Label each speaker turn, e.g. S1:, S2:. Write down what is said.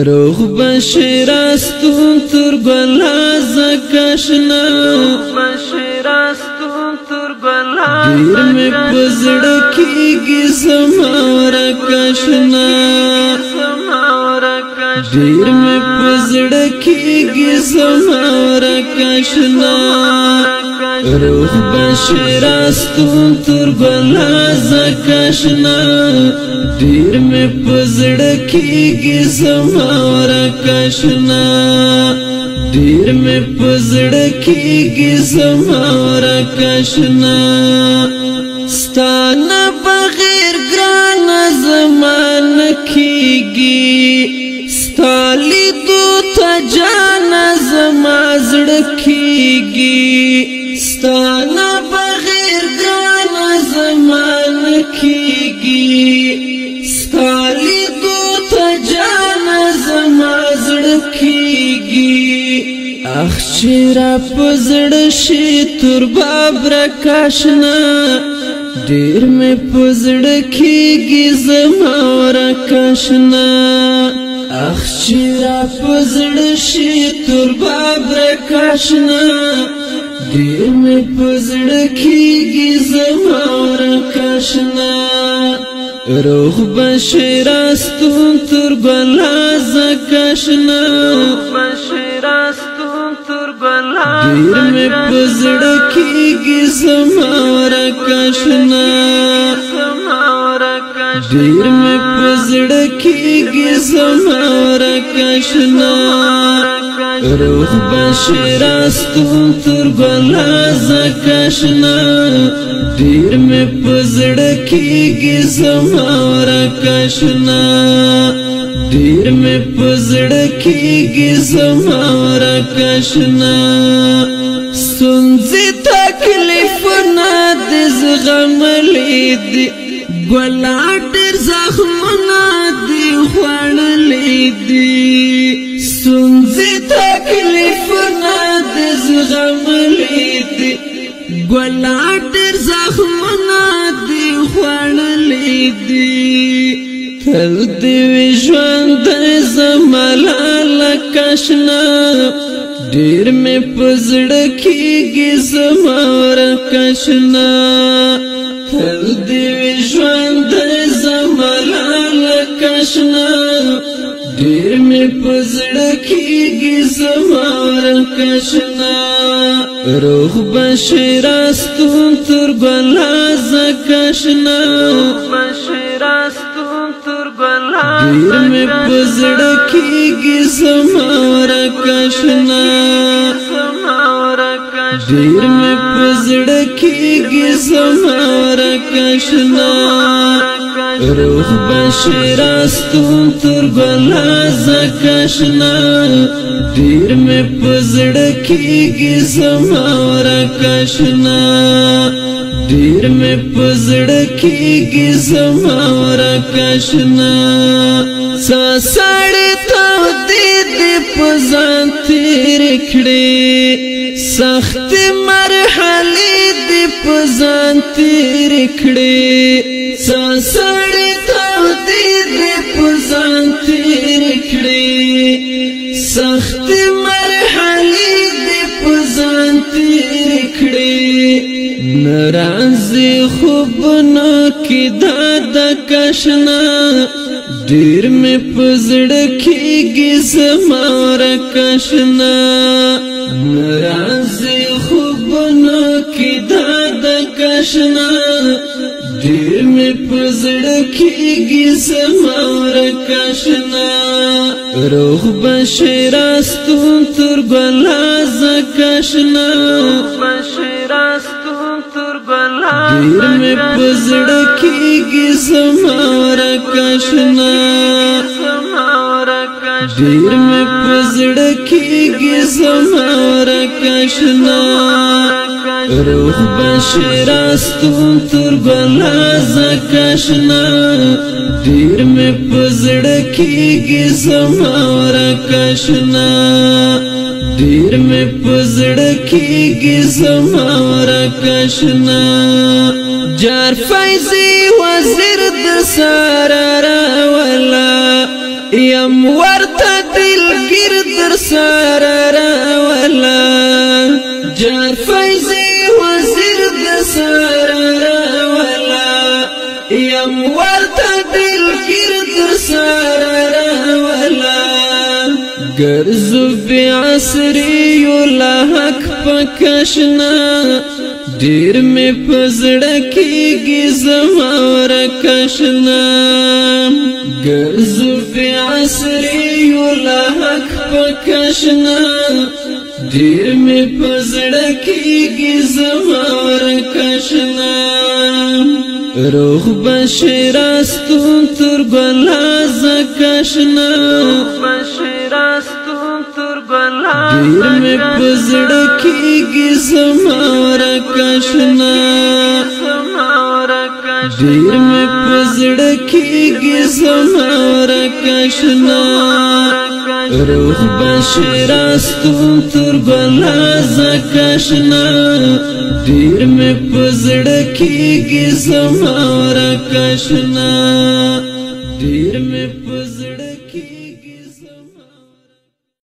S1: روح بشراستون تر گلا زکشنا دیر میں پزڑکی گی زمارکشنا دیر میں پزڑکی گی زمارکشنا روح بشراستون تر گلا زکشنا دیر میں پزڑکی گی زمارکشنا دیر میں پزڑکی گی زمارکشنا ستانا بغیر گران زمان کیگی ستالی دو تا جانا زمازڑ کیگی ستانا بغیر گران زمان کیگی ستالی دو تا جانا زمازڑ کیگی اخشیرا پزڑ شی تر بابرا کاشنا دیر میں پزڑ کیگی زماورا کاشنا اخشیرا پزڑ شی تر بابرا کاشنا دیر میں پزڑ کیگی زماورا کاشنا روح بشراستون تر گلا زکشنا دیر میں پزڑکی گی زمارکشنا دیر میں پزڑکی گی زمارکشنا روح بشراستون تر گلا زکشنا دیر میں پزڑکی گی زمارکشنا دیر میں پزڑکی گی زمارکشنا سنزی تکلیفنا دی زغم لیدی گولا ڈر زخمنا دی خوان لیدی سنزی تکلیفنا دی زغم لیدی گولا ڈر زخمنا دی خوان لیدی تل دیوی ژوند زمالا کشنا دیر میں پزڑکی گی زمارکشنا تل دیوی ژوند زمالا کشنا دیر میں پزڑکی گی زمارکشنا روح بشراستون تر گلا زکشنا دیر میں پزڑکی گی زمارکشنا دیر میں پزڑکی گی زمارکشنا روح بشراستون تر گلا زکشنا دیر میں پزڑکی گی زمارکشنا دیر میں پزڑکی گی زمارکشنا ساڑی تاو دی پزان تیر کھڑی سخت مرحلی دی پزان تیر کھڑی ساڑی تاو دی پزان تیر کھڑی سخت مرحلی دی پزان تیر کھڑی نرازی خوبنا کی دادا کشنا دیر میں پزڑکی گی زمارکشنا نرازی خوبنا کی دادا کشنا دیر میں پزڑکی گی زمارکشنا روح بشراستون تر گلا زکشنا دیر میں پزڑکی گی زمارکشنا دیر میں پزڑکی گی زمارکشنا روح بشراستون تر گلا زکشنا دیر میں پزڑکی گی زمارکشنا دیر میں پزڑکی گی زمارکشنا جار فیضی وزیر د سارا راولا یم ورته دلګر در سره راولا جار فیضی وزیر در سره راولا یم ورته دلګر در سره راولا ګرځو بی عصری لا حق پکشنا ډیر می پزړه کېږي زما ورکشنا ګرځو بی عصری لا حق پکشنا ډیر می پزړه کېږي زما ورکشنا روح بشراستون تر ګلا زکشنا ډیر می پزړه کېږي زما ورکشنا ډیر می پزړه کېږي زما ورکشنا روح بشراستون تر ګلا زکشنا ډیر می پزړه کېږي زما ورکشنا ډیر